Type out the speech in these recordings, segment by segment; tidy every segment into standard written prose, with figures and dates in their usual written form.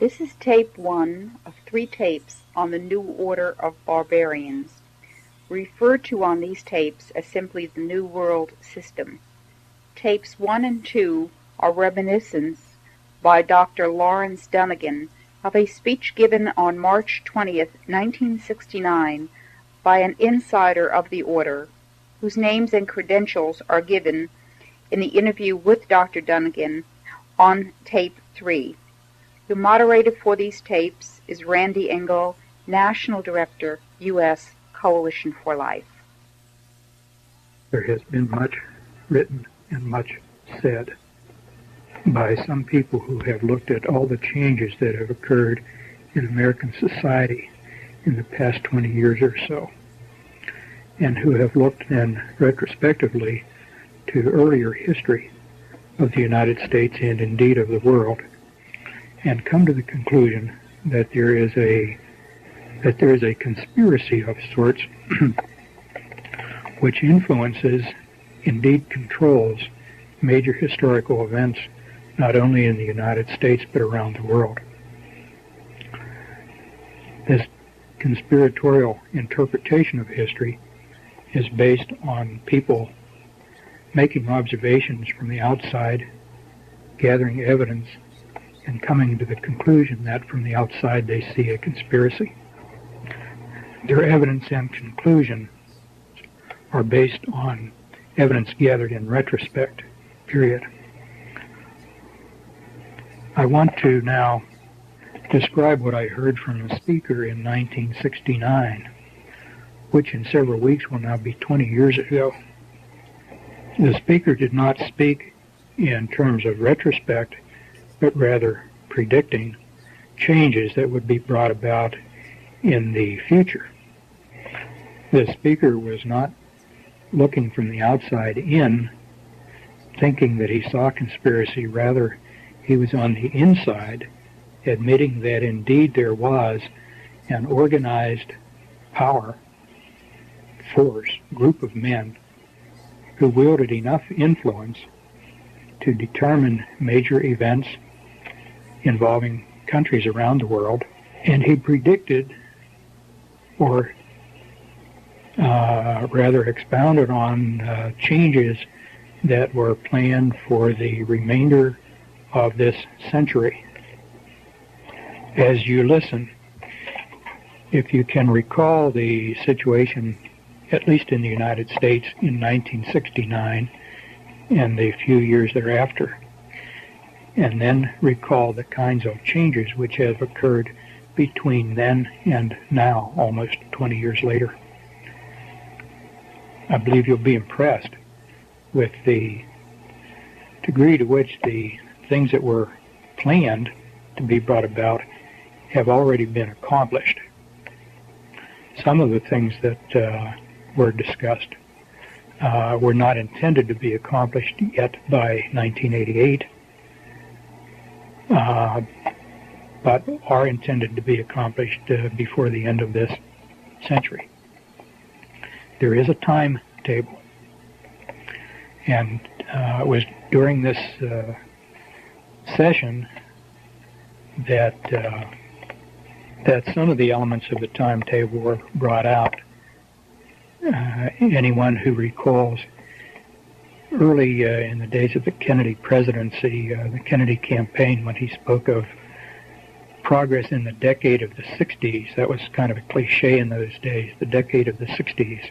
This is tape 1 of 3 tapes on the New Order of Barbarians, referred to on these tapes as simply the New World System. Tapes 1 and 2 are reminiscence by Dr. Lawrence Dunegan of a speech given on March 20th, 1969 by an insider of the Order, whose names and credentials are given in the interview with Dr. Dunegan on tape 3. The moderator for these tapes is Randy Engel, National Director, U.S. Coalition for Life. There has been much written and much said by some people who have looked at all the changes that have occurred in American society in the past 20 years or so, and who have looked then retrospectively to earlier history of the United States and indeed of the world, and come to the conclusion that there is a conspiracy of sorts which influences, indeed controls, major historical events not only in the United States but around the world. This conspiratorial interpretation of history is based on people making observations from the outside, gathering evidence, and coming to the conclusion that from the outside they see a conspiracy. Their evidence and conclusion are based on evidence gathered in retrospect, period. I want to now describe what I heard from a speaker in 1969, which in several weeks will now be 20 years ago. The speaker did not speak in terms of retrospect, but rather predicting changes that would be brought about in the future. The speaker was not looking from the outside in, thinking that he saw conspiracy. Rather, he was on the inside, admitting that indeed there was an organized power, force, group of men who wielded enough influence to determine major events involving countries around the world, and he predicted, or rather expounded on changes that were planned for the remainder of this century. As you listen, if you can recall the situation, at least in the United States in 1969 and the few years thereafter, and then recall the kinds of changes which have occurred between then and now, almost 20 years later, I believe you'll be impressed with the degree to which the things that were planned to be brought about have already been accomplished. Some of the things that were discussed were not intended to be accomplished yet by 1988, but are intended to be accomplished before the end of this century. There is a timetable, and it was during this session that some of the elements of the timetable were brought out. Anyone who recalls early in the days of the Kennedy presidency, the Kennedy campaign, when he spoke of progress in the decade of the 60s, that was kind of a cliche in those days, the decade of the 60s.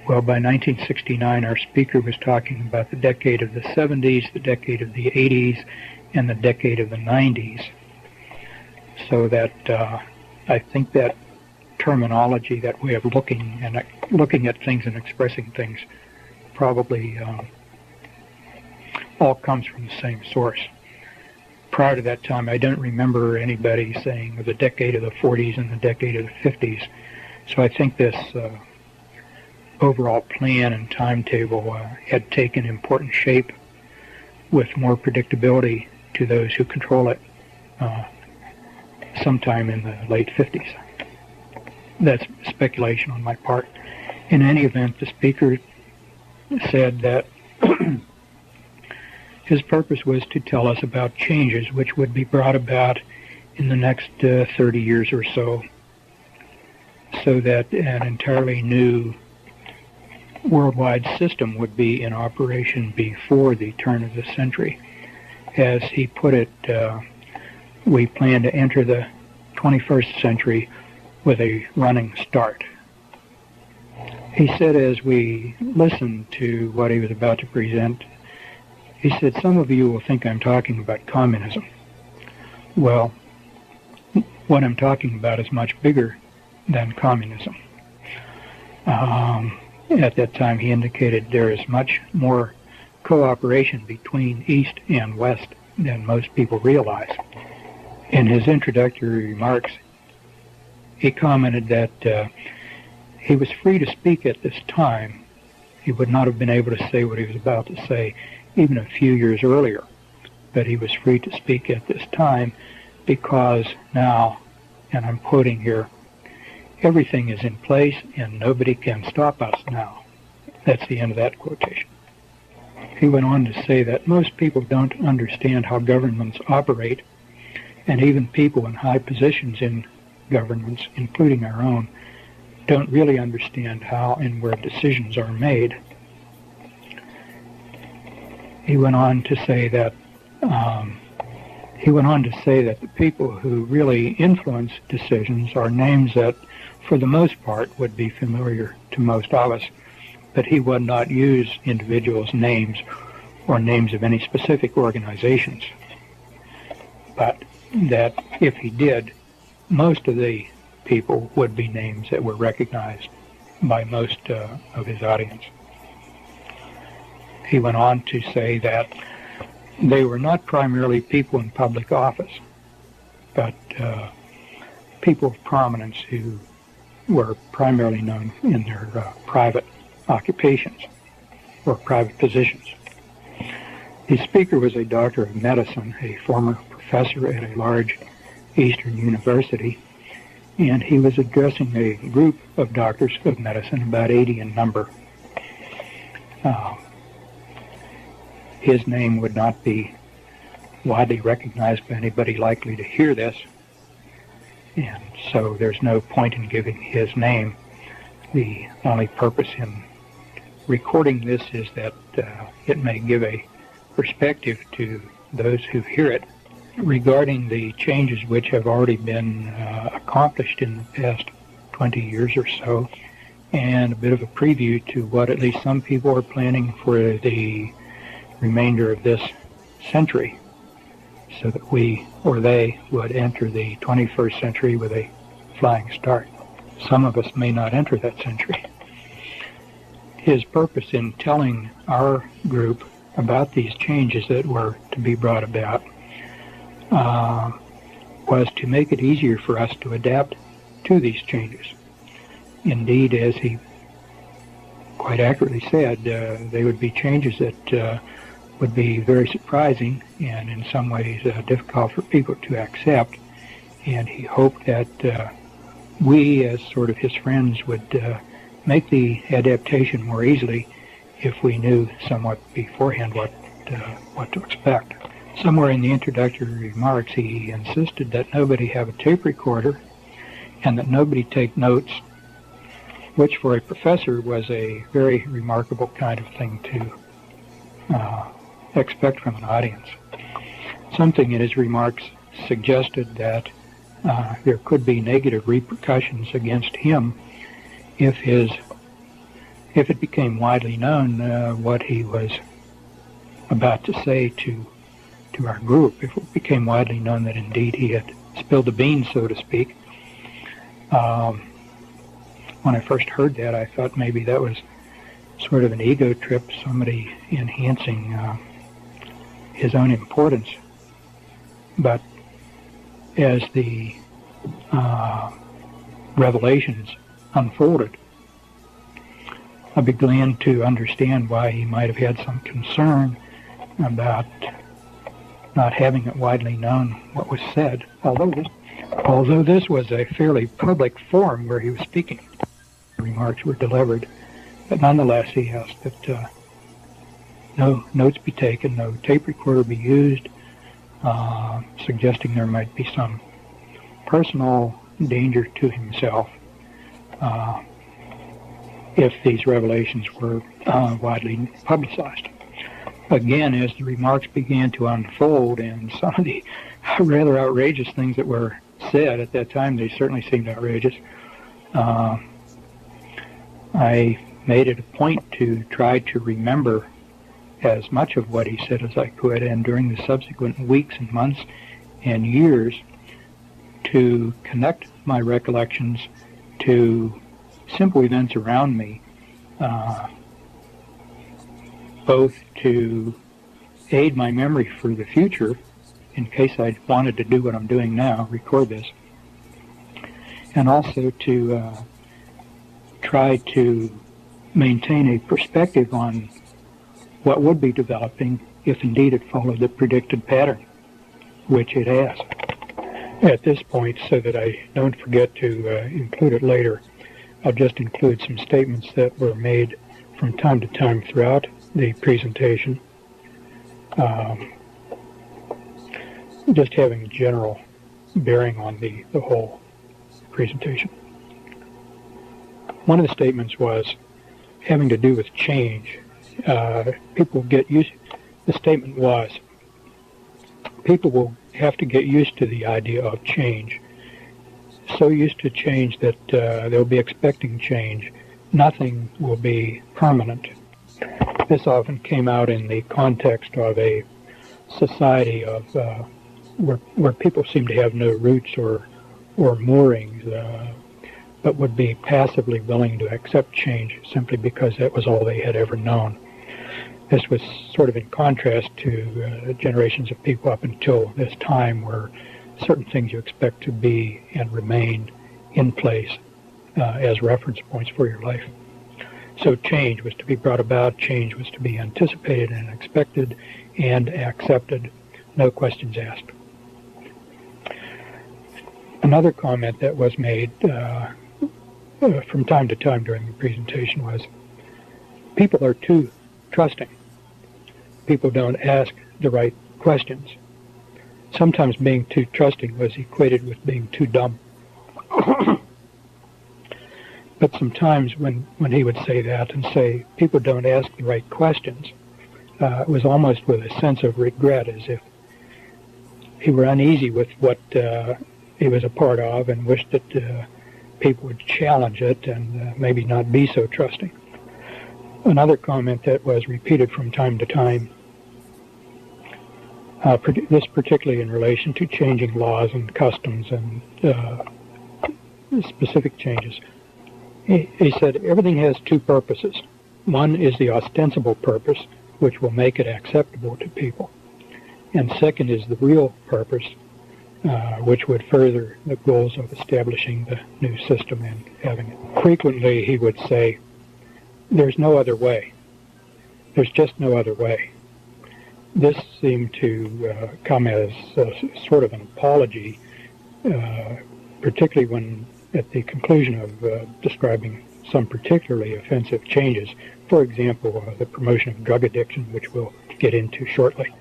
Well, by 1969, our speaker was talking about the decade of the 70s, the decade of the 80s, and the decade of the 90s. So that I think that terminology, that way of looking at things and expressing things, probably all comes from the same source. Prior to that time, I don't remember anybody saying the decade of the 40s and the decade of the 50s. So I think this overall plan and timetable had taken important shape with more predictability to those who control it sometime in the late 50s. That's speculation on my part. In any event, the speaker said that His purpose was to tell us about changes which would be brought about in the next 30 years or so that an entirely new worldwide system would be in operation before the turn of the century. As he put it, we plan to enter the 21st century with a running start. He said as we listened to what he was about to present, he said, some of you will think I'm talking about communism. Well, what I'm talking about is much bigger than communism. At that time, he indicated there is much more cooperation between East and West than most people realize. In his introductory remarks, he commented that he was free to speak at this time. He would not have been able to say what he was about to say even a few years earlier, but he was free to speak at this time because now, and I'm quoting here, everything is in place and nobody can stop us now. That's the end of that quotation. He went on to say that most people don't understand how governments operate, and even people in high positions in governments, including our own, don't really understand how and where decisions are made. He went on to say that the people who really influence decisions are names that, for the most part, would be familiar to most of us, but he would not use individuals' names or names of any specific organizations. But that if he did, most of the people would be names that were recognized by most of his audience. He went on to say that they were not primarily people in public office, but people of prominence who were primarily known in their private occupations or private positions. The speaker was a doctor of medicine, a former professor at a large Eastern university, and he was addressing a group of doctors of medicine, about 80 in number. His name would not be widely recognized by anybody likely to hear this, and so there's no point in giving his name. The only purpose in recording this is that it may give a perspective to those who hear it regarding the changes which have already been accomplished in the past 20 years or so, and a bit of a preview to what at least some people are planning for the remainder of this century, so that we, or they, would enter the 21st century with a flying start. Some of us may not enter that century. His purpose in telling our group about these changes that were to be brought about was to make it easier for us to adapt to these changes. Indeed, as he quite accurately said, they would be changes that would be very surprising and in some ways difficult for people to accept, and he hoped that we, as sort of his friends, would make the adaptation more easily if we knew somewhat beforehand what to expect. Somewhere in the introductory remarks, he insisted that nobody have a tape recorder and that nobody take notes, which for a professor was a very remarkable kind of thing to expect from an audience. Something in his remarks suggested that there could be negative repercussions against him if it became widely known what he was about to say to our group, if it became widely known that indeed he had spilled the beans, so to speak. When I first heard that, I thought maybe that was sort of an ego trip, somebody enhancing his own importance. But as the revelations unfolded, I began to understand why he might have had some concern about not having it widely known what was said, although this was a fairly public forum where he was speaking. Remarks were delivered, but nonetheless he asked that no notes be taken, no tape recorder be used, suggesting there might be some personal danger to himself if these revelations were widely publicized. Again, as the remarks began to unfold and some of the rather outrageous things that were said at that time, they certainly seemed outrageous, I made it a point to try to remember as much of what he said as I could, and during the subsequent weeks and months and years to connect my recollections to simple events around me, both to aid my memory for the future in case I wanted to do what I'm doing now, record this, and also to try to maintain a perspective on what would be developing if indeed it followed the predicted pattern, which it has. At this point, so that I don't forget to include it later, I'll just include some statements that were made from time to time throughout the presentation, just having a general bearing on the whole presentation. One of the statements was having to do with change. People get used, the statement was, people will have to get used to the idea of change. So used to change that they'll be expecting change. Nothing will be permanent. This often came out in the context of a society of where people seem to have no roots or moorings, but would be passively willing to accept change simply because that was all they had ever known. This was sort of in contrast to generations of people up until this time, where certain things you expect to be and remain in place as reference points for your life. So change was to be brought about, change was to be anticipated and expected and accepted, no questions asked. Another comment that was made from time to time during the presentation was, people are too trusting. People don't ask the right questions. Sometimes being too trusting was equated with being too dumb. But sometimes when he would say that and say people don't ask the right questions, it was almost with a sense of regret, as if he were uneasy with what he was a part of and wished that people would challenge it and maybe not be so trusting. Another comment that was repeated from time to time, this particularly in relation to changing laws and customs and specific changes. He said everything has two purposes. One is the ostensible purpose, which will make it acceptable to people. And second is the real purpose, which would further the goals of establishing the new system and having it. Frequently he would say, there's no other way. There's just no other way. This seemed to come as sort of an apology, particularly when at the conclusion of describing some particularly offensive changes. For example, the promotion of drug addiction, which we'll get into shortly.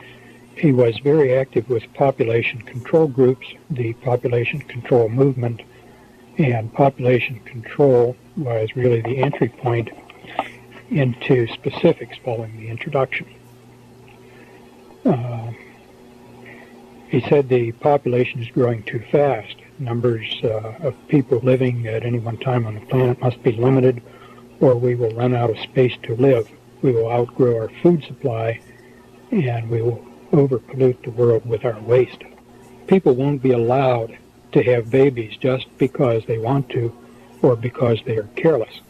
He was very active with population control groups, the population control movement, and population control was really the entry point into specifics following the introduction. He said the population is growing too fast. Numbers of people living at any one time on the planet must be limited, or we will run out of space to live. We will outgrow our food supply, and we will overpollute the world with our waste. People won't be allowed to have babies just because they want to or because they are careless.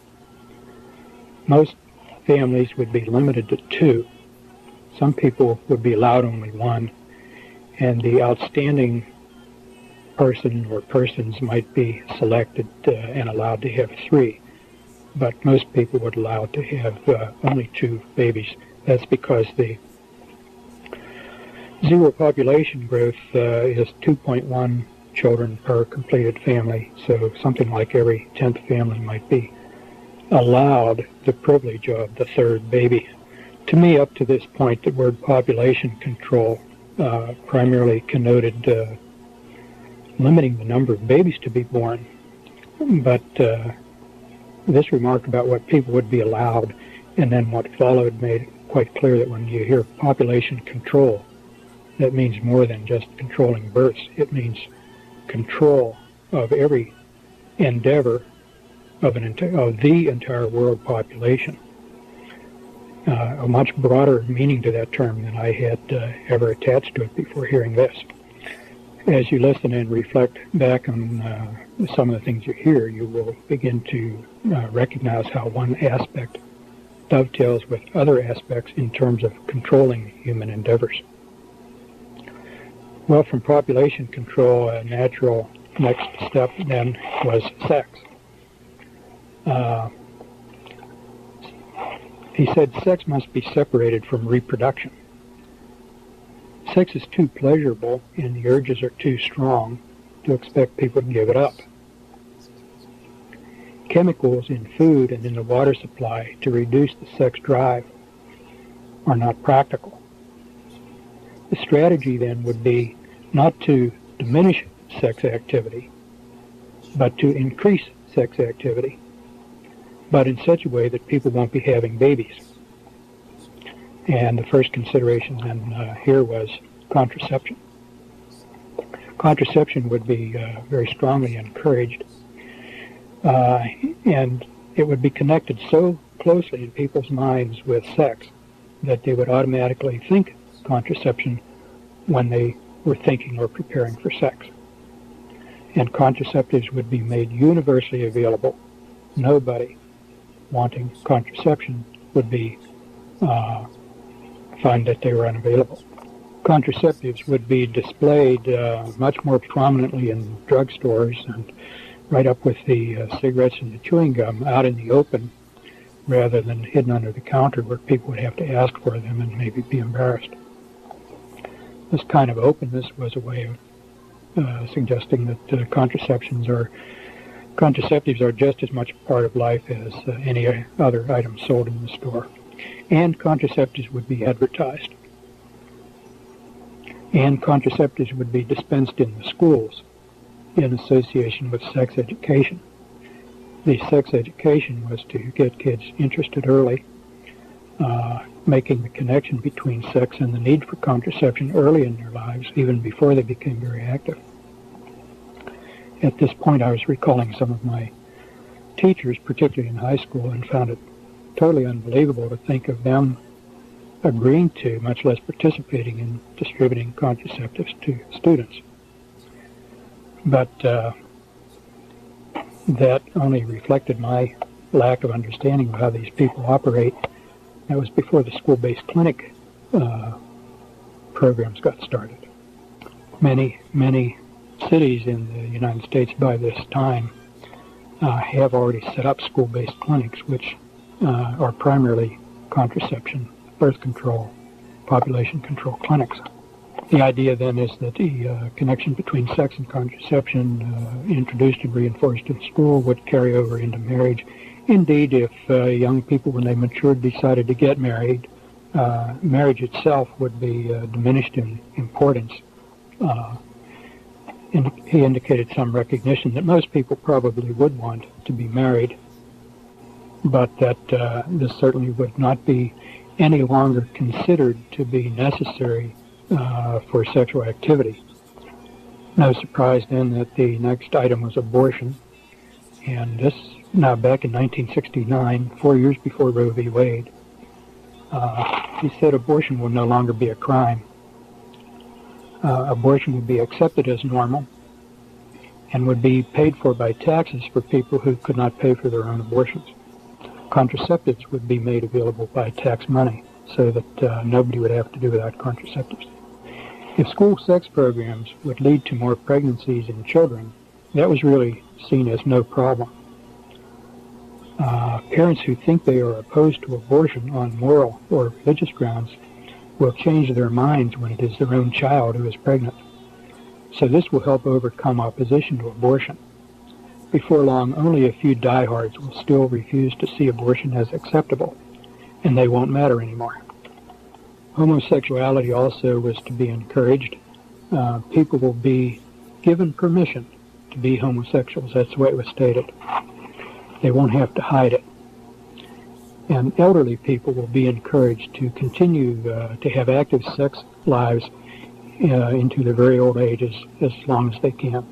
Most families would be limited to 2. Some people would be allowed only 1, and the outstanding person or persons might be selected and allowed to have 3. But most people would allow to have only 2 babies. That's because the zero population growth is 2.1 children per completed family, so something like every 10th family might be allowed the privilege of the 3rd baby. To me, up to this point, the word population control primarily connoted limiting the number of babies to be born. But this remark about what people would be allowed and then what followed made it quite clear that when you hear population control, that means more than just controlling births. It means control of every endeavor of the entire world population. A much broader meaning to that term than I had ever attached to it before hearing this. As you listen and reflect back on some of the things you hear, you will begin to recognize how one aspect dovetails with other aspects in terms of controlling human endeavors. Well, from population control, a natural next step then was sex. He said sex must be separated from reproduction. Sex is too pleasurable and the urges are too strong to expect people to give it up. Chemicals in food and in the water supply to reduce the sex drive are not practical. The strategy then would be not to diminish sex activity, but to increase sex activity, but in such a way that people won't be having babies. And the first consideration then here was contraception. Contraception would be very strongly encouraged, and it would be connected so closely in people's minds with sex that they would automatically think contraception when they were thinking or preparing for sex. And contraceptives would be made universally available. Nobody wanting contraception would be find that they were unavailable. Contraceptives would be displayed much more prominently in drugstores and right up with the cigarettes and the chewing gum out in the open rather than hidden under the counter where people would have to ask for them and maybe be embarrassed. This kind of openness was a way of suggesting that contraceptives are just as much a part of life as any other item sold in the store. And contraceptives would be advertised. And contraceptives would be dispensed in the schools in association with sex education. The sex education was to get kids interested early, making the connection between sex and the need for contraception early in their lives, even before they became very active. At this point, I was recalling some of my teachers, particularly in high school, and found it totally unbelievable to think of them agreeing to, much less participating in distributing contraceptives to students. But that only reflected my lack of understanding of how these people operate. That was before the school-based clinic programs got started. Many cities in the United States by this time have already set up school-based clinics, which are primarily contraception, birth control, population control clinics. The idea then is that the connection between sex and contraception introduced and reinforced in school would carry over into marriage. Indeed, if young people, when they matured, decided to get married, marriage itself would be diminished in importance. He indicated some recognition that most people probably would want to be married, but that this certainly would not be any longer considered to be necessary for sexual activity. No surprise then that the next item was abortion, and this now back in 1969, 4 years before Roe v. Wade. He said abortion will no longer be a crime. Abortion would be accepted as normal and would be paid for by taxes for people who could not pay for their own abortions. Contraceptives would be made available by tax money so that nobody would have to do without contraceptives. If school sex programs would lead to more pregnancies in children, that was really seen as no problem. Parents who think they are opposed to abortion on moral or religious grounds will change their minds when it is their own child who is pregnant. So this will help overcome opposition to abortion. Before long, only a few diehards will still refuse to see abortion as acceptable, and they won't matter anymore. Homosexuality also was to be encouraged. People will be given permission to be homosexuals. That's the way it was stated. They won't have to hide it. And elderly people will be encouraged to continue to have active sex lives into their very old ages as long as they can.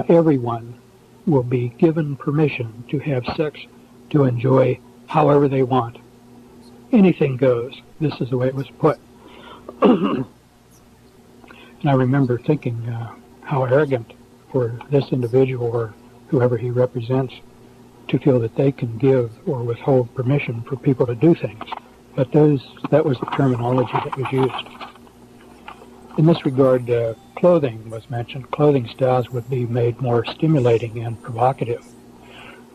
Everyone will be given permission to have sex to enjoy however they want. Anything goes. This is the way it was put. And I remember thinking how arrogant for this individual or whoever he represents to feel that they can give or withhold permission for people to do things. But that was the terminology that was used. In this regard, clothing was mentioned. Clothing styles would be made more stimulating and provocative.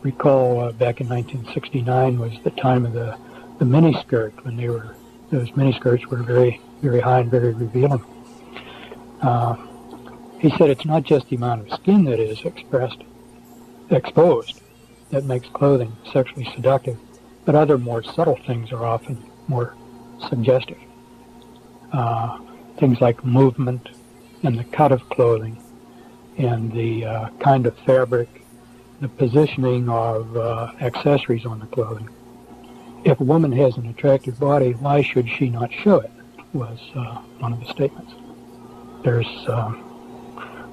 Recall back in 1969 was the time of the miniskirt, when those miniskirts were very, very high and very revealing. He said it's not just the amount of skin that is exposed that makes clothing sexually seductive, but other more subtle things are often more suggestive. Things like movement and the cut of clothing and the kind of fabric, the positioning of accessories on the clothing. If a woman has an attractive body, why should she not show it, was one of the statements. There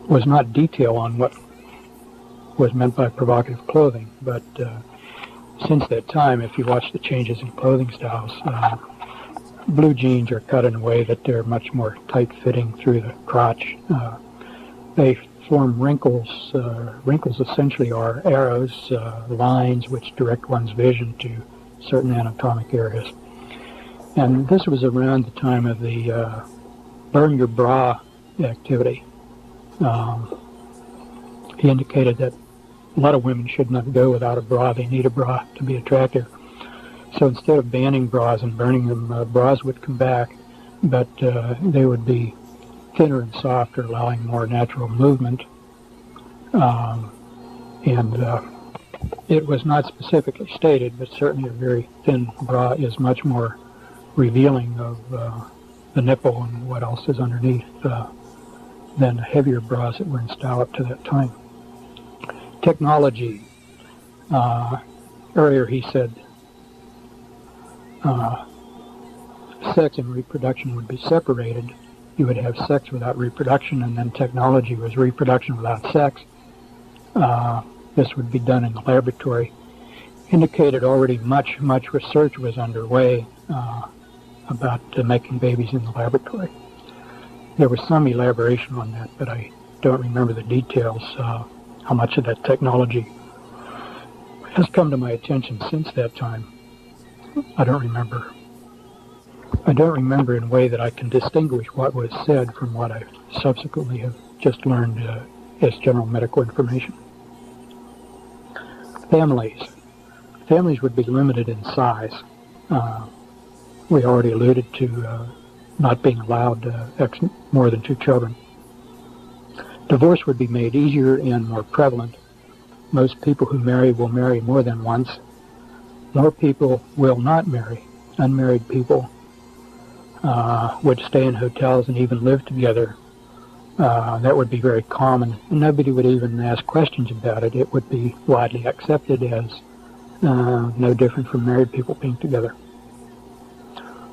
was not detail on what was meant by provocative clothing, but since that time, if you watch the changes in clothing styles, blue jeans are cut in a way that they're much more tight-fitting through the crotch. They form wrinkles. Wrinkles essentially are arrows, lines which direct one's vision to certain anatomic areas. And this was around the time of the burn your bra activity. He indicated that a lot of women should not go without a bra. They need a bra to be attractive. So instead of banning bras and burning them, bras would come back, but they would be thinner and softer, allowing more natural movement. It was not specifically stated, but certainly a very thin bra is much more revealing of the nipple and what else is underneath than heavier bras that were in style up to that time. Technology. Earlier he said sex and reproduction would be separated. You would have sex without reproduction, and then technology was reproduction without sex. This would be done in the laboratory. Indicated already much research was underway about making babies in the laboratory. There was some elaboration on that, but I don't remember the details. How much of that technology has come to my attention since that time, I don't remember. I don't remember in a way that I can distinguish what was said from what I subsequently have just learned as general medical information. Families. Families would be limited in size. We already alluded to not being allowed more than 2 children. Divorce would be made easier and more prevalent. Most people who marry will marry more than once. More people will not marry. Unmarried people would stay in hotels and even live together. That would be very common. Nobody would even ask questions about it. It would be widely accepted as no different from married people being together.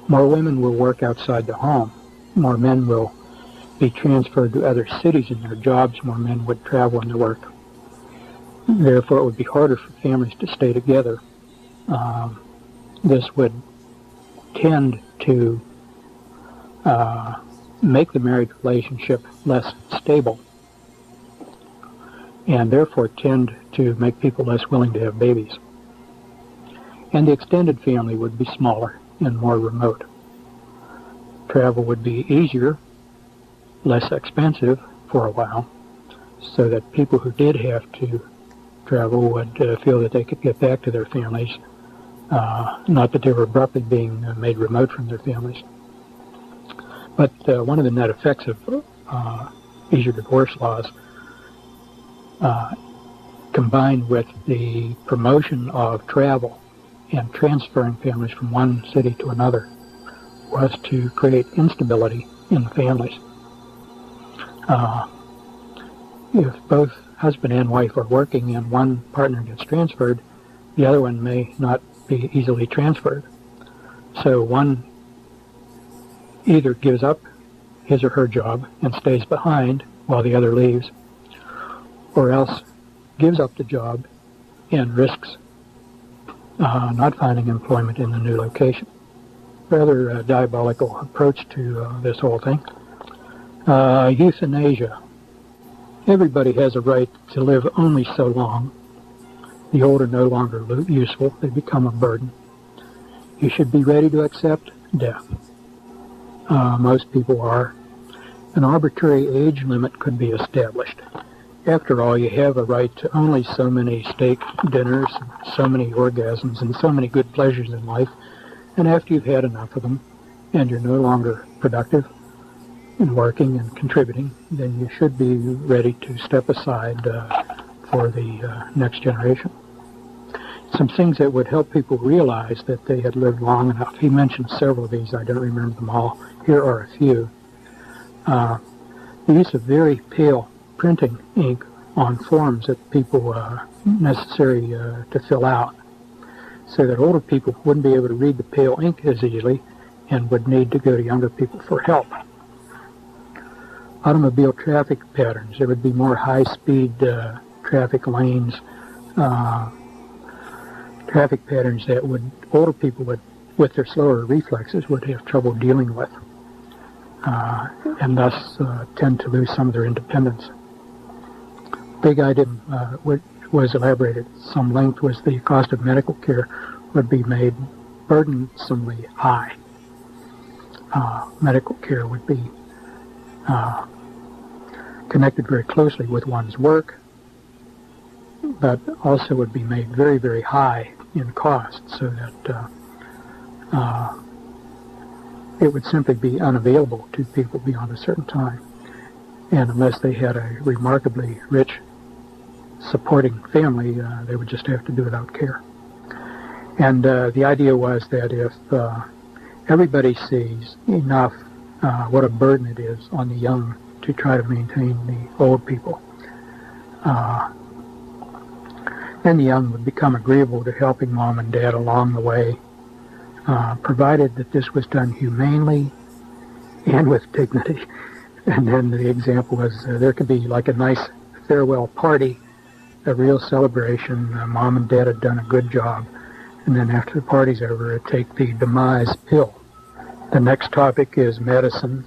More women will work outside the home. More men will be transferred to other cities in their jobs. More men would travel in their work. Therefore, it would be harder for families to stay together. This would tend to make the marriage relationship less stable, and therefore tend to make people less willing to have babies. And the extended family would be smaller and more remote. Travel would be easier, less expensive for a while, so that people who did have to travel would feel that they could get back to their families, not that they were abruptly being made remote from their families. But one of the net effects of easier divorce laws, combined with the promotion of travel and transferring families from one city to another, was to create instability in the families. If both husband and wife are working and one partner gets transferred, the other one may not be easily transferred. So one either gives up his or her job and stays behind while the other leaves, or else gives up the job and risks not finding employment in the new location. Rather diabolical approach to this whole thing. Euthanasia. Everybody has a right to live only so long. The old are no longer useful. They become a burden. You should be ready to accept death. Most people are. An arbitrary age limit could be established. After all, you have a right to only so many steak dinners, so many orgasms, and so many good pleasures in life. And after you've had enough of them, and you're no longer productive in working and contributing, then you should be ready to step aside for the next generation. Some things that would help people realize that they had lived long enough. He mentioned several of these. I don't remember them all. Here are a few. The use of very pale printing ink on forms that people necessary to fill out, so that older people wouldn't be able to read the pale ink as easily and would need to go to younger people for help. Automobile traffic patterns. There would be more high-speed traffic lanes, traffic patterns that older people with their slower reflexes would have trouble dealing with, and thus tend to lose some of their independence. Big item which was elaborated at some length was the cost of medical care would be made burdensomely high. Medical care would be connected very closely with one's work, but also would be made very, very high in cost, so that it would simply be unavailable to people beyond a certain time. And unless they had a remarkably rich supporting family, they would just have to do without care. And the idea was that if everybody sees enough what a burden it is on the young to try to maintain the old people, then the young would become agreeable to helping mom and dad along the way, provided that this was done humanely and with dignity. And then the example was there could be like a nice farewell party, a real celebration. Mom and dad had done a good job. And then after the party's over, take the demise pill. The next topic is medicine.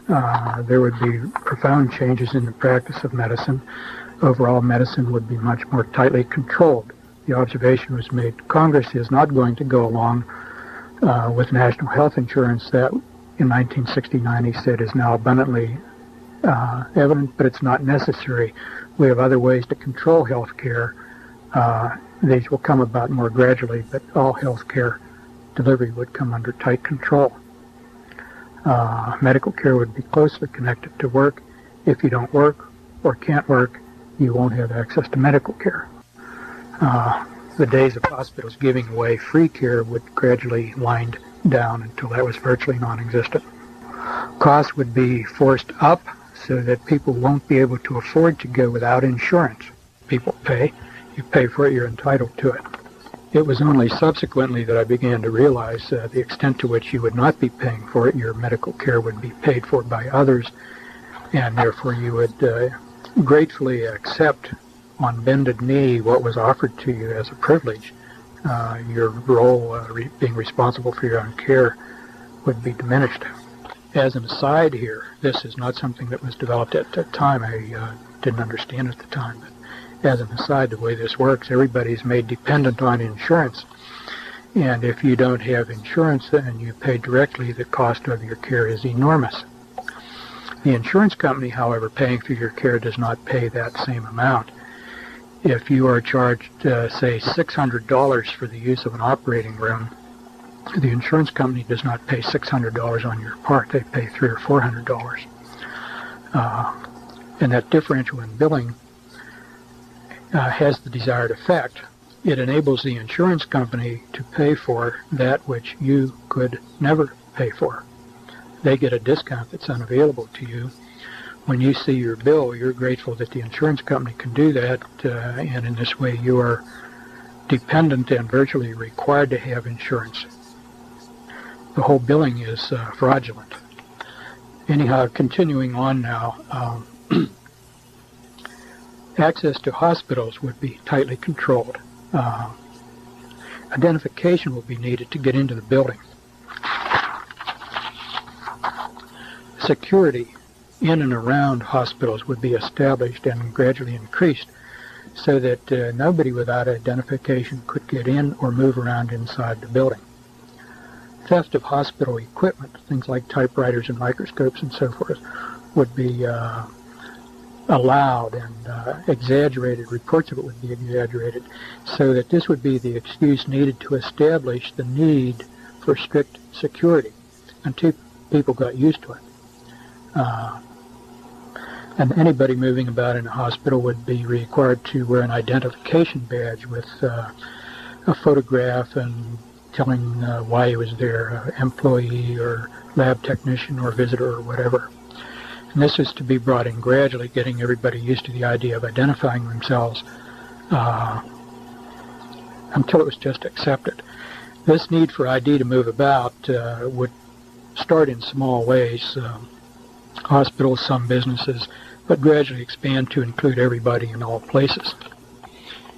There would be profound changes in the practice of medicine. Overall, medicine would be much more tightly controlled. The observation was made, Congress is not going to go along with national health insurance that in 1969 he said is now abundantly evident, but it's not necessary. We have other ways to control health care. These will come about more gradually, but all health care delivery would come under tight control. Medical care would be closely connected to work. If you don't work or can't work, you won't have access to medical care. The days of hospitals giving away free care would gradually wind down until that was virtually non-existent. Costs would be forced up so that people won't be able to afford to go without insurance. People pay. You pay for it, you're entitled to it. It was only subsequently that I began to realize the extent to which you would not be paying for it. Your medical care would be paid for by others, and therefore you would gratefully accept on bended knee what was offered to you as a privilege. Your role being responsible for your own care would be diminished. As an aside here, this is not something that was developed at that time. I didn't understand at the time, but as an aside, the way this works, everybody's made dependent on insurance. And if you don't have insurance and you pay directly, the cost of your care is enormous. The insurance company, however, paying for your care does not pay that same amount. If you are charged, say, $600 for the use of an operating room, the insurance company does not pay $600 on your part. They pay $300 or $400. And that differential in billing has the desired effect. It enables the insurance company to pay for that which you could never pay for. They get a discount that's unavailable to you. When you see your bill, you're grateful that the insurance company can do that, and in this way you are dependent and virtually required to have insurance. The whole billing is fraudulent. Anyhow, continuing on now, access to hospitals would be tightly controlled. Identification will be needed to get into the building. Security in and around hospitals would be established and gradually increased so that nobody without identification could get in or move around inside the building. Theft of hospital equipment, things like typewriters and microscopes and so forth, would be allowed, and exaggerated. Reports of it would be exaggerated, so that this would be the excuse needed to establish the need for strict security until people got used to it. And anybody moving about in a hospital would be required to wear an identification badge with a photograph and telling why he was there, employee or lab technician or visitor or whatever. And this is to be brought in gradually, getting everybody used to the idea of identifying themselves until it was just accepted. This need for ID to move about would start in small ways, hospitals, some businesses, but gradually expand to include everybody in all places.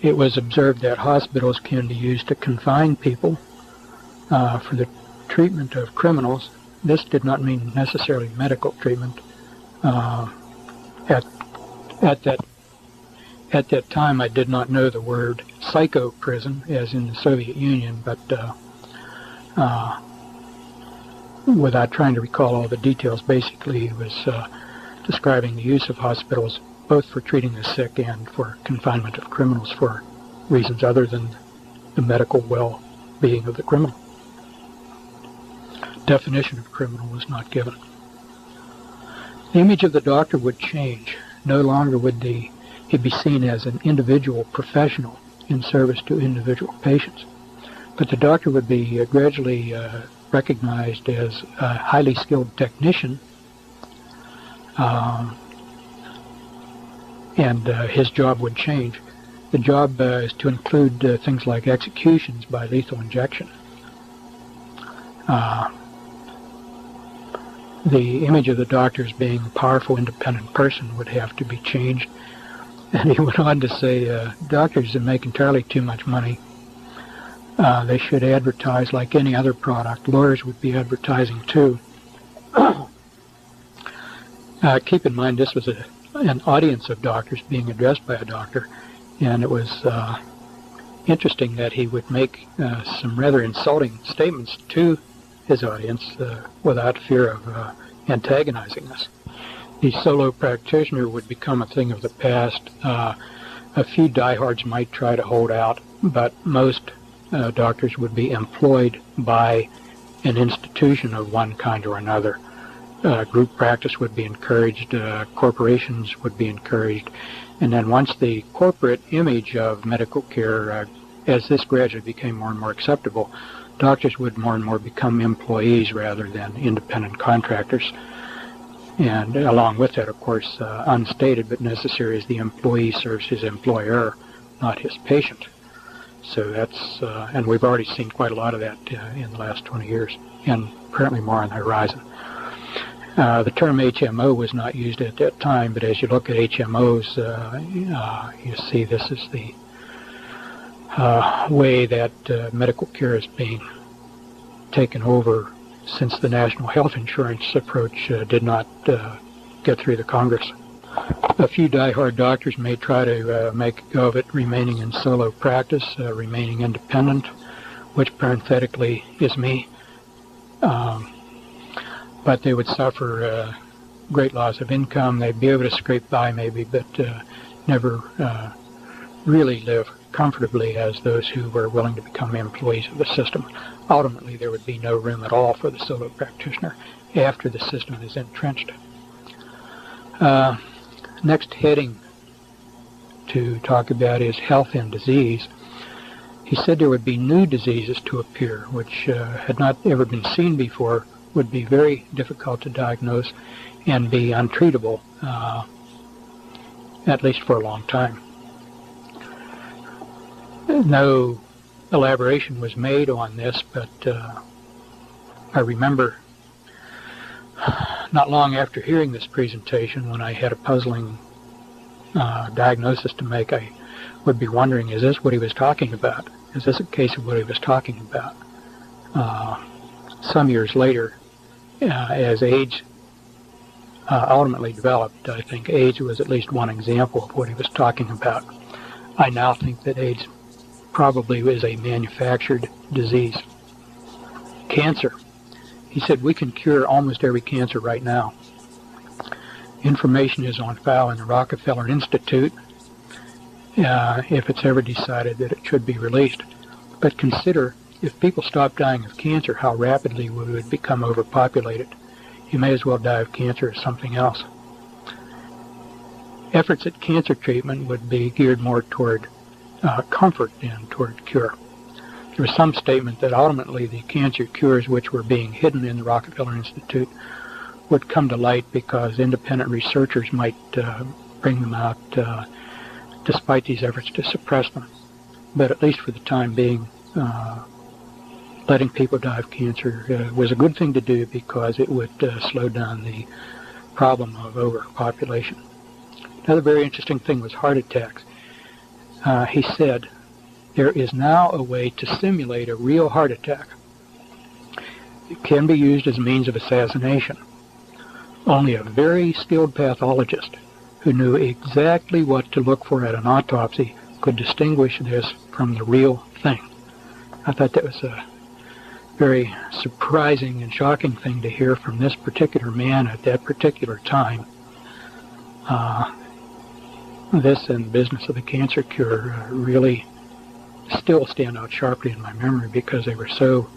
It was observed that hospitals can be used to confine people for the treatment of criminals. This did not mean necessarily medical treatment. At that time, I did not know the word psycho prison, as in the Soviet Union, but without trying to recall all the details, basically he was describing the use of hospitals both for treating the sick and for confinement of criminals for reasons other than the medical well-being of the criminal. Definition of criminal was not given. The image of the doctor would change. No longer would he be seen as an individual professional in service to individual patients, but the doctor would be gradually recognized as a highly skilled technician, and his job would change. The job is to include things like executions by lethal injection. The image of the doctor as being a powerful, independent person would have to be changed. And he went on to say, doctors make entirely too much money. They should advertise like any other product. Lawyers would be advertising too. Keep in mind, this was an audience of doctors being addressed by a doctor, and it was interesting that he would make some rather insulting statements to his audience without fear of antagonizing us. The solo practitioner would become a thing of the past. A few diehards might try to hold out, but most doctors would be employed by an institution of one kind or another. Group practice would be encouraged, corporations would be encouraged, and then once the corporate image of medical care, as this gradually became more and more acceptable, doctors would more and more become employees rather than independent contractors. And along with that, of course, unstated but necessary, is the employee serves his employer, not his patient. So that's, and we've already seen quite a lot of that in the last 20 years, and apparently more on the horizon. The term HMO was not used at that time, but as you look at HMOs, you see this is the way that medical care is being taken over since the national health insurance approach did not get through the Congress. A few diehard doctors may try to make a go of it, remaining in solo practice, remaining independent, which parenthetically is me. But they would suffer great loss of income. They'd be able to scrape by maybe, but never really live comfortably as those who were willing to become employees of the system. Ultimately, there would be no room at all for the solo practitioner after the system is entrenched. Next heading to talk about is health and disease. He said there would be new diseases to appear, which had not ever been seen before, would be very difficult to diagnose and be untreatable, at least for a long time. No elaboration was made on this, but I remember not long after hearing this presentation, when I had a puzzling diagnosis to make, I would be wondering, is this what he was talking about? Is this a case of what he was talking about? Some years later, as AIDS ultimately developed, I think AIDS was at least one example of what he was talking about. I now think that AIDS probably is a manufactured disease. Cancer. He said we can cure almost every cancer right now. Information is on file in the Rockefeller Institute if it's ever decided that it should be released. But consider, if people stop dying of cancer, how rapidly we would become overpopulated. You may as well die of cancer as something else. Efforts at cancer treatment would be geared more toward comfort than toward cure. There was some statement that ultimately the cancer cures which were being hidden in the Rockefeller Institute would come to light because independent researchers might bring them out despite these efforts to suppress them. But at least for the time being, letting people die of cancer was a good thing to do because it would slow down the problem of overpopulation. Another very interesting thing was heart attacks. He said, there is now a way to simulate a real heart attack. It can be used as a means of assassination. Only a very skilled pathologist who knew exactly what to look for at an autopsy could distinguish this from the real thing. I thought that was a very surprising and shocking thing to hear from this particular man at that particular time. This and the business of the cancer cure really still stand out sharply in my memory because they were so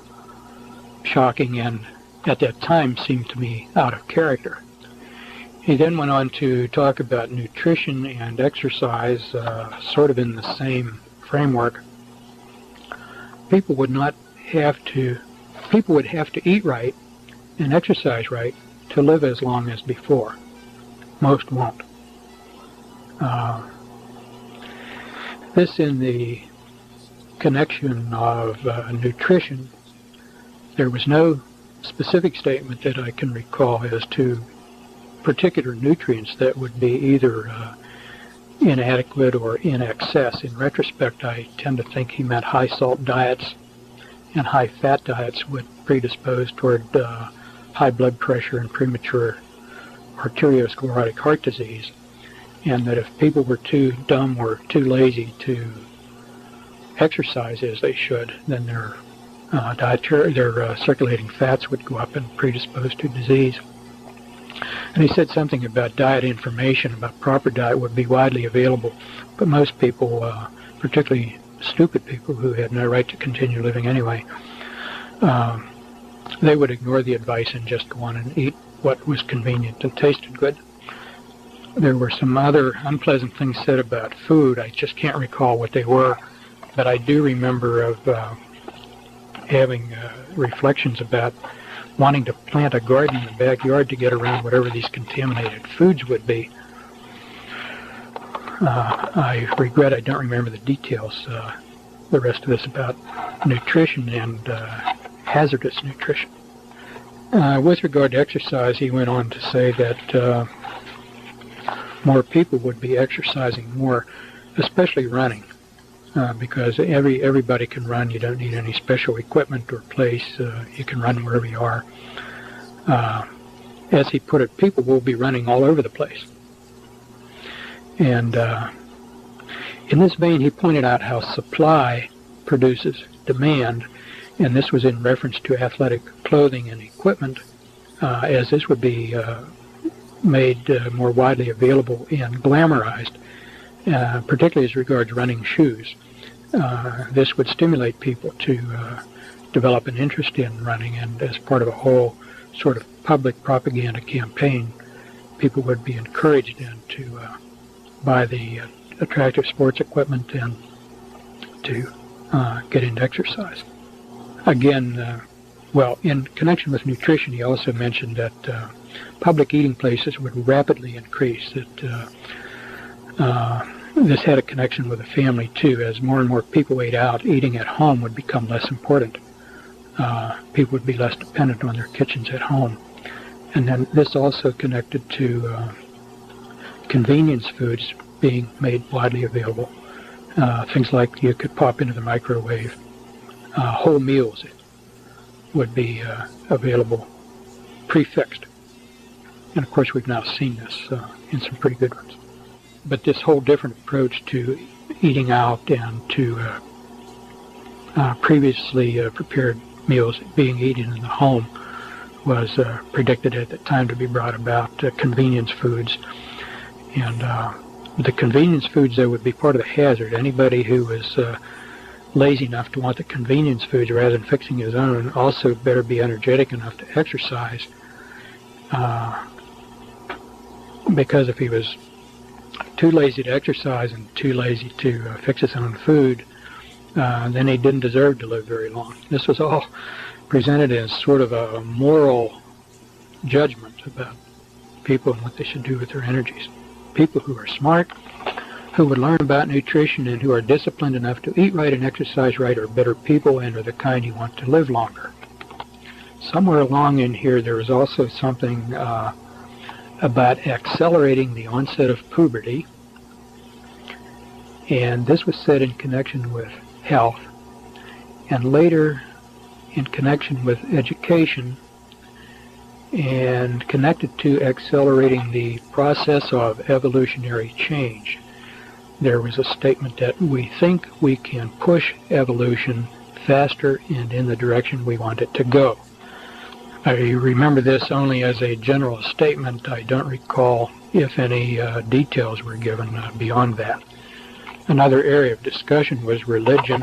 shocking and at that time seemed to me out of character. He then went on to talk about nutrition and exercise, sort of in the same framework. People would have to eat right and exercise right to live as long as before. Most won't. This in the connection of nutrition, there was no specific statement that I can recall as to particular nutrients that would be either inadequate or in excess. In retrospect, I tend to think he meant high salt diets and high fat diets would predispose toward high blood pressure and premature arteriosclerotic heart disease, and that if people were too dumb or too lazy to exercise as they should, then their circulating fats would go up and predispose to disease. And he said something about diet information, about proper diet would be widely available, but most people, particularly stupid people who had no right to continue living anyway, they would ignore the advice and just go on and eat what was convenient and tasted good. There were some other unpleasant things said about food. I just can't recall what they were, but I do remember of having reflections about wanting to plant a garden in the backyard to get around whatever these contaminated foods would be. I regret I don't remember the details, the rest of this about nutrition and hazardous nutrition. With regard to exercise, he went on to say that more people would be exercising more, especially running, because everybody can run. You don't need any special equipment or place. You can run wherever you are. As he put it, people will be running all over the place. And in this vein, he pointed out how supply produces demand, and this was in reference to athletic clothing and equipment, as this would be made more widely available and glamorized, particularly as regards running shoes. This would stimulate people to develop an interest in running, and as part of a whole sort of public propaganda campaign, people would be encouraged then to buy the attractive sports equipment and to get into exercise. Again, Well, in connection with nutrition, he also mentioned that public eating places would rapidly increase, that this had a connection with the family too. As more and more people ate out, eating at home would become less important. People would be less dependent on their kitchens at home. And then this also connected to convenience foods being made widely available. Things like you could pop into the microwave. Whole meals would be available prefixed. And of course we've now seen this in some pretty good ones. But this whole different approach to eating out and to previously prepared meals being eaten in the home was predicted at the time to be brought about convenience foods. And the convenience foods, though, would be part of the hazard. Anybody who was lazy enough to want the convenience foods rather than fixing his own also better be energetic enough to exercise, because if he was too lazy to exercise and too lazy to fix his own food, then he didn't deserve to live very long. This was all presented as sort of a moral judgment about people and what they should do with their energies. People who are smart, who would learn about nutrition, and who are disciplined enough to eat right and exercise right are better people and are the kind you want to live longer. Somewhere along in here there was also something about accelerating the onset of puberty, and this was said in connection with health, and later in connection with education, and connected to accelerating the process of evolutionary change. There was a statement that we think we can push evolution faster and in the direction we want it to go. I remember this only as a general statement. I don't recall if any details were given beyond that. Another area of discussion was religion.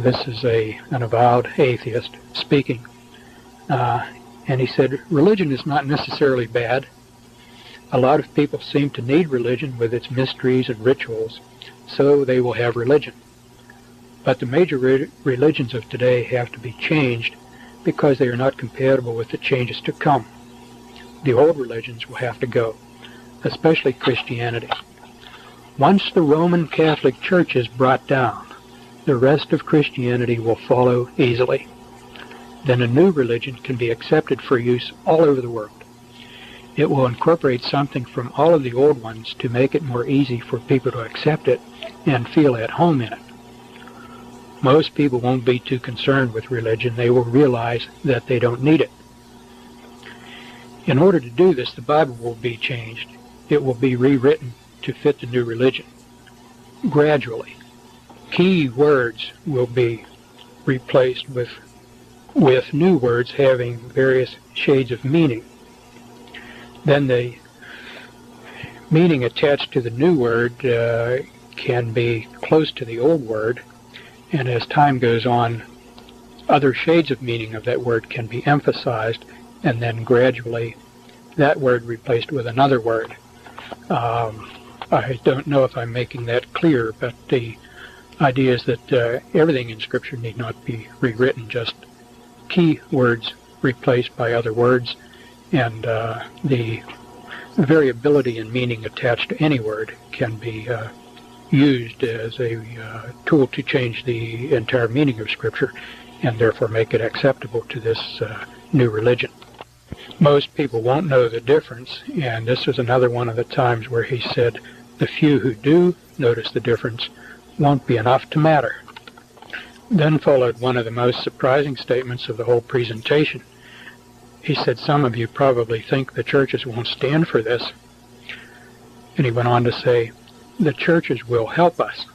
This is an avowed atheist speaking. And he said, religion is not necessarily bad. A lot of people seem to need religion with its mysteries and rituals, so they will have religion. But the major religions of today have to be changed because they are not compatible with the changes to come. The old religions will have to go, especially Christianity. Once the Roman Catholic Church is brought down, the rest of Christianity will follow easily. Then a new religion can be accepted for use all over the world. It will incorporate something from all of the old ones to make it more easy for people to accept it and feel at home in it. Most people won't be too concerned with religion. They will realize that they don't need it. In order to do this, the Bible will be changed. It will be rewritten to fit the new religion. Gradually, key words will be replaced with new words having various shades of meaning. Then the meaning attached to the new word can be close to the old word, and as time goes on, other shades of meaning of that word can be emphasized, and then gradually that word replaced with another word. I don't know if I'm making that clear, but the idea is that everything in Scripture need not be rewritten, just key words replaced by other words, and the variability in meaning attached to any word can be used as a tool to change the entire meaning of Scripture and therefore make it acceptable to this new religion. Most people won't know the difference, and this was another one of the times where he said the few who do notice the difference won't be enough to matter. Then followed one of the most surprising statements of the whole presentation. He said, some of you probably think the churches won't stand for this. And he went on to say, the churches will help us.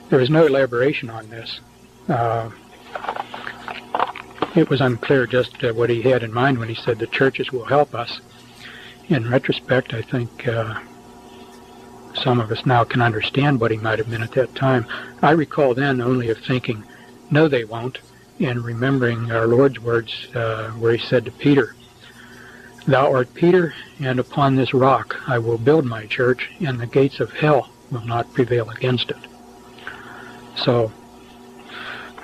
There was no elaboration on this. It was unclear just what he had in mind when he said the churches will help us. In retrospect, I think some of us now can understand what he might have meant at that time. I recall then only of thinking, no, they won't, and remembering our Lord's words where he said to Peter, thou art Peter, and upon this rock I will build my church, and the gates of hell will not prevail against it. So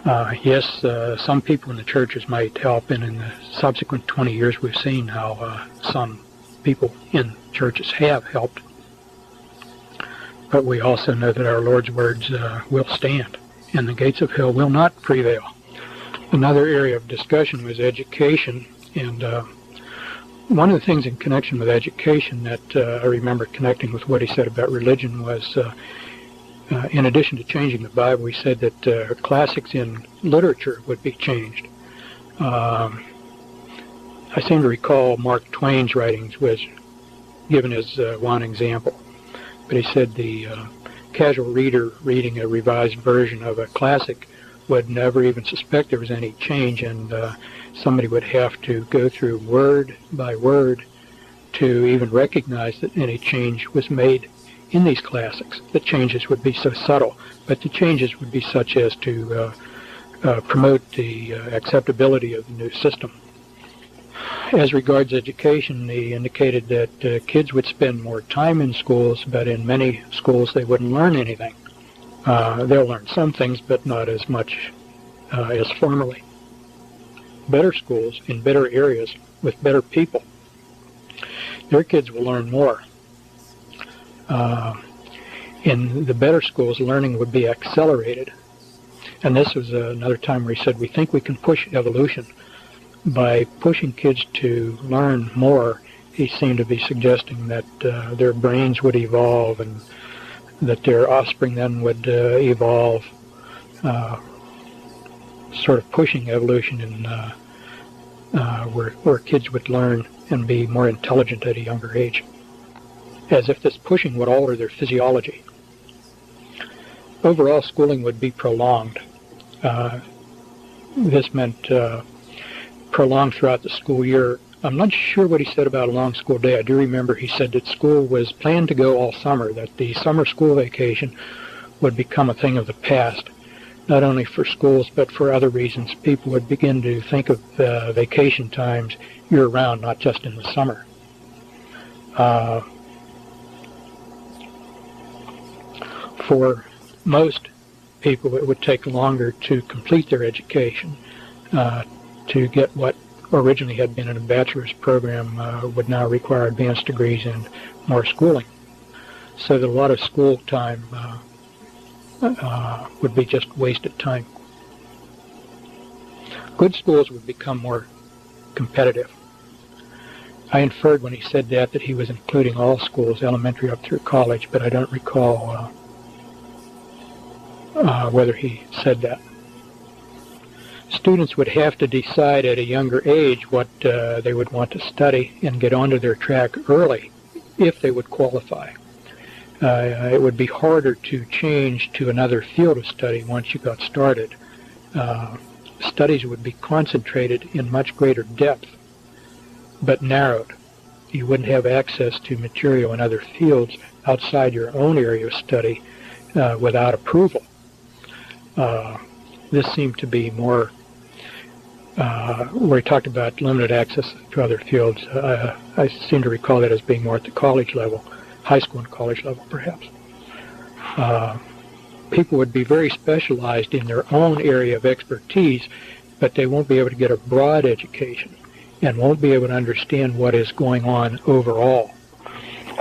Yes, some people in the churches might help, and in the subsequent 20 years we've seen how some people in churches have helped. But we also know that our Lord's words will stand, and the gates of hell will not prevail. Another area of discussion was education, and one of the things in connection with education that I remember connecting with what he said about religion was, in addition to changing the Bible, he said that classics in literature would be changed. I seem to recall Mark Twain's writings was given as one example. But he said the casual reader reading a revised version of a classic would never even suspect there was any change, and somebody would have to go through word by word to even recognize that any change was made in these classics. The changes would be so subtle, but the changes would be such as to promote the acceptability of the new system. As regards education, he indicated that kids would spend more time in schools, but in many schools they wouldn't learn anything. They'll learn some things, but not as much as formerly. Better schools in better areas with better people, their kids will learn more. In the better schools, learning would be accelerated. And this was another time where he said, we think we can push evolution. By pushing kids to learn more, he seemed to be suggesting that their brains would evolve and that their offspring then would evolve, sort of pushing evolution in where kids would learn and be more intelligent at a younger age, as if this pushing would alter their physiology. Overall, schooling would be prolonged. This meant prolonged throughout the school year. I'm not sure what he said about a long school day. I do remember he said that school was planned to go all summer, that the summer school vacation would become a thing of the past, not only for schools but for other reasons. People would begin to think of vacation times year-round, not just in the summer. For most people, it would take longer to complete their education. To get what originally had been in a bachelor's program would now require advanced degrees and more schooling. So that a lot of school time would be just wasted time. Good schools would become more competitive. I inferred when he said that he was including all schools, elementary up through college, but I don't recall whether he said that. Students would have to decide at a younger age what they would want to study and get onto their track early if they would qualify. It would be harder to change to another field of study once you got started. Studies would be concentrated in much greater depth, but narrowed. You wouldn't have access to material in other fields outside your own area of study without approval. This seemed to be more where he talked about limited access to other fields. I seem to recall that as being more at the college level, high school and college level perhaps. People would be very specialized in their own area of expertise, but they won't be able to get a broad education and won't be able to understand what is going on overall.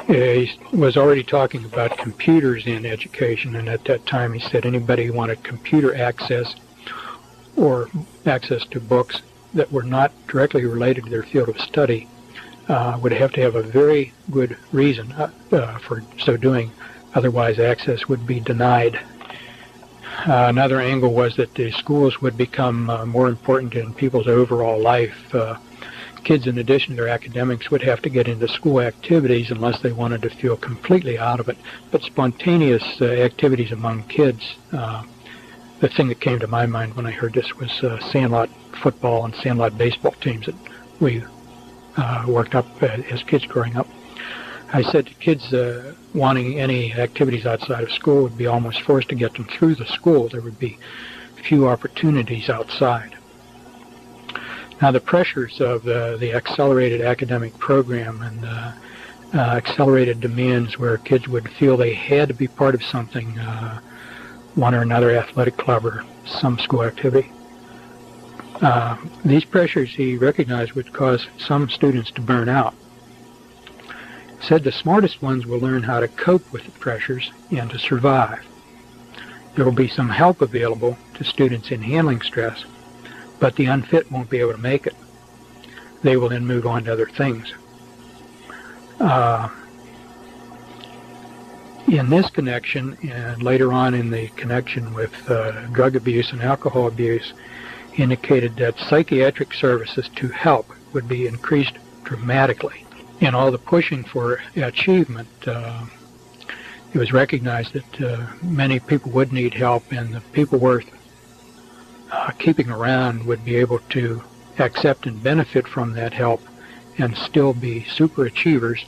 He was already talking about computers in education, and at that time he said anybody who wanted computer access or access to books that were not directly related to their field of study would have to have a very good reason for so doing, otherwise access would be denied. Another angle was that the schools would become more important in people's overall life. Kids, in addition to their academics, would have to get into school activities unless they wanted to feel completely out of it. But spontaneous activities among kids, the thing that came to my mind when I heard this was sandlot football and sandlot baseball teams that we worked up as kids growing up. I said to kids wanting any activities outside of school would be almost forced to get them through the school. There would be few opportunities outside. Now, the pressures of the accelerated academic program and accelerated demands where kids would feel they had to be part of something one or another athletic club or some school activity. These pressures he recognized would cause some students to burn out. He said the smartest ones will learn how to cope with the pressures and to survive. There will be some help available to students in handling stress, but the unfit won't be able to make it. They will then move on to other things. In this connection, and later on in the connection with drug abuse and alcohol abuse, indicated that psychiatric services to help would be increased dramatically. In all the pushing for achievement, it was recognized that many people would need help, and the people worth keeping around would be able to accept and benefit from that help and still be super achievers.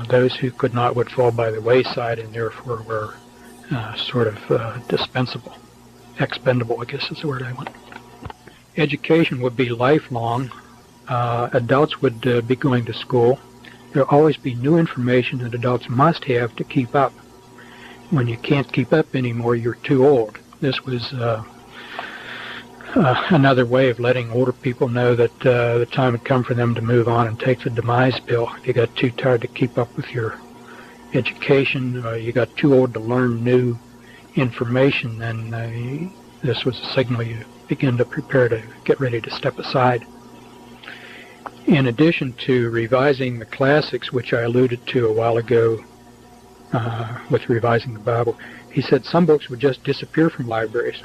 Those who could not would fall by the wayside and therefore were sort of dispensable. Expendable, I guess is the word I want. Education would be lifelong. Adults would be going to school. There will always be new information that adults must have to keep up. When you can't keep up anymore, you're too old. This was another way of letting older people know that the time had come for them to move on and take the demise pill. If you got too tired to keep up with your education, you got too old to learn new information, then this was a signal you begin to prepare to get ready to step aside. In addition to revising the classics, which I alluded to a while ago with revising the Bible, he said some books would just disappear from libraries.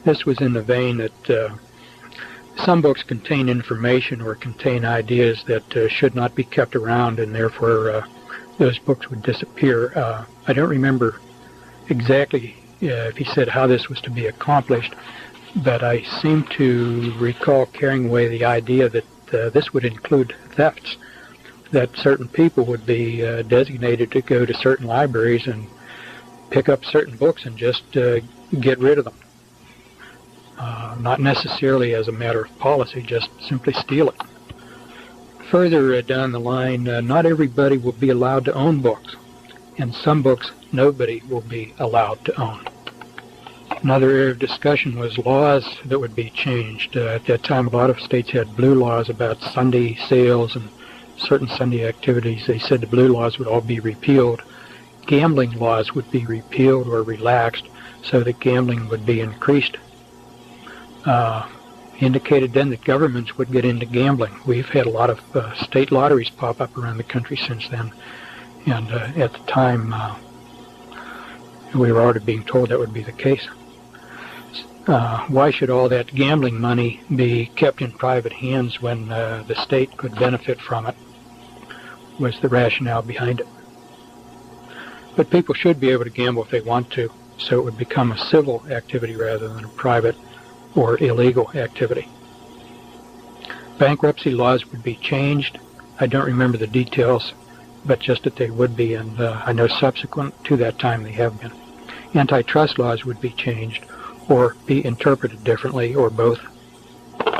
This was in the vein that some books contain information or contain ideas that should not be kept around, and therefore those books would disappear. I don't remember exactly if he said how this was to be accomplished, but I seem to recall carrying away the idea that this would include thefts, that certain people would be designated to go to certain libraries and pick up certain books and just get rid of them. Not necessarily as a matter of policy, just simply steal it. Further down the line, not everybody will be allowed to own books, and some books nobody will be allowed to own. Another area of discussion was laws that would be changed. At that time, a lot of states had blue laws about Sunday sales and certain Sunday activities. They said the blue laws would all be repealed. Gambling laws would be repealed or relaxed so that gambling would be increased. Indicated then that governments would get into gambling. We've had a lot of state lotteries pop up around the country since then, and at the time we were already being told that would be the case. Why should all that gambling money be kept in private hands when the state could benefit from it, was the rationale behind it. But people should be able to gamble if they want to, so it would become a civil activity rather than a private or illegal activity. Bankruptcy laws would be changed. I don't remember the details, but just that they would be, and I know subsequent to that time they have been. Antitrust laws would be changed or be interpreted differently, or both.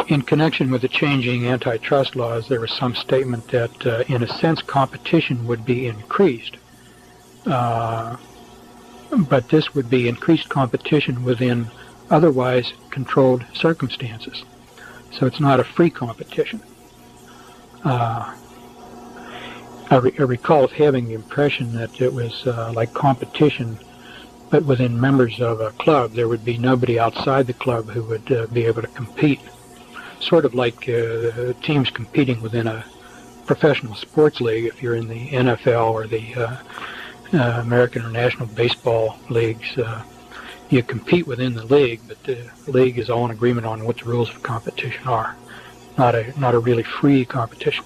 In connection with the changing antitrust laws, there was some statement that, in a sense, competition would be increased, but this would be increased competition within otherwise controlled circumstances. So it's not a free competition. I recall having the impression that it was like competition, but within members of a club. There would be nobody outside the club who would be able to compete. Sort of like teams competing within a professional sports league. If you're in the NFL or the American or National Baseball leagues, you compete within the league, but the league is all in agreement on what the rules of competition are. Not a really free competition.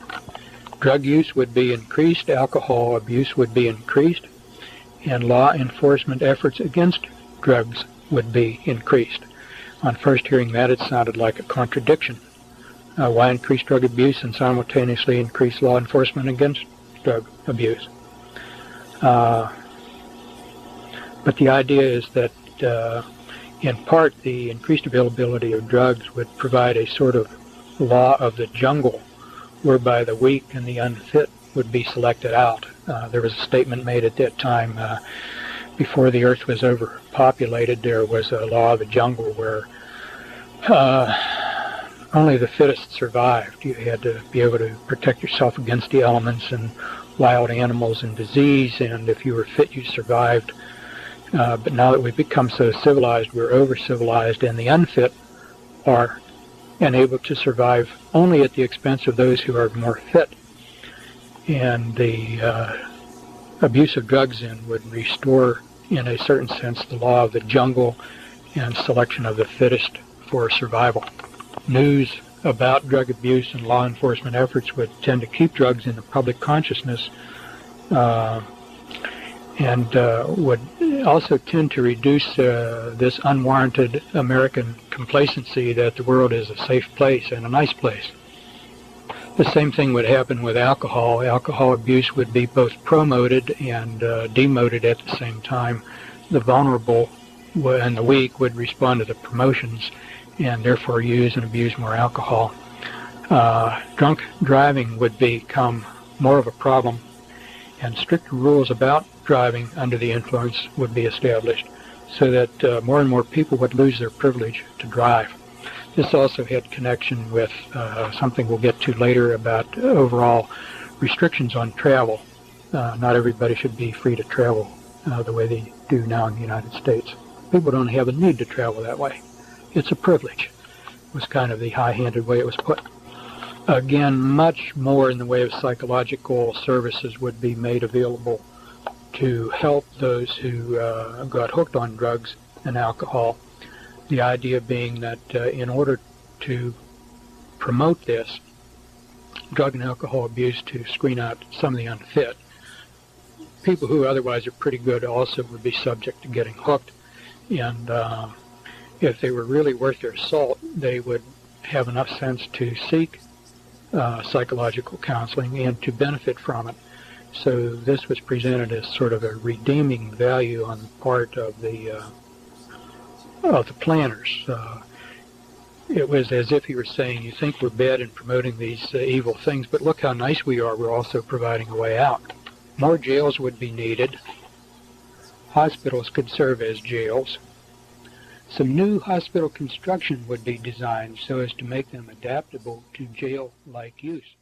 Drug use would be increased, alcohol abuse would be increased, and law enforcement efforts against drugs would be increased. On first hearing that, it sounded like a contradiction. Why increase drug abuse and simultaneously increase law enforcement against drug abuse? But the idea is that in part the increased availability of drugs would provide a sort of law of the jungle whereby the weak and the unfit would be selected out. There was a statement made at that time, before the earth was overpopulated, there was a law of the jungle where only the fittest survived. You had to be able to protect yourself against the elements and wild animals and disease, and if you were fit, you survived. But now that we've become so civilized, we're over-civilized, and the unfit are able to survive only at the expense of those who are more fit. And the abuse of drugs then would restore, in a certain sense, the law of the jungle and selection of the fittest for survival. News about drug abuse and law enforcement efforts would tend to keep drugs in the public consciousness and would also tend to reduce this unwarranted American complacency that the world is a safe place and a nice place. The same thing would happen with alcohol. Alcohol abuse would be both promoted and demoted at the same time. The vulnerable and the weak would respond to the promotions and therefore use and abuse more alcohol. Drunk driving would become more of a problem, and stricter rules about driving under the influence would be established so that more and more people would lose their privilege to drive. This also had connection with something we'll get to later about overall restrictions on travel. Not everybody should be free to travel the way they do now in the United States. People don't have a need to travel that way. It's a privilege, was kind of the high-handed way it was put. Again, much more in the way of psychological services would be made available to help those who got hooked on drugs and alcohol. The idea being that in order to promote this, drug and alcohol abuse to screen out some of the unfit, people who otherwise are pretty good also would be subject to getting hooked. And if they were really worth their salt, they would have enough sense to seek psychological counseling and to benefit from it. So this was presented as sort of a redeeming value on the part of the planners. It was as if he were saying, you think we're bad in promoting these evil things, but look how nice we are. We're also providing a way out. More jails would be needed. Hospitals could serve as jails. Some new hospital construction would be designed so as to make them adaptable to jail-like use.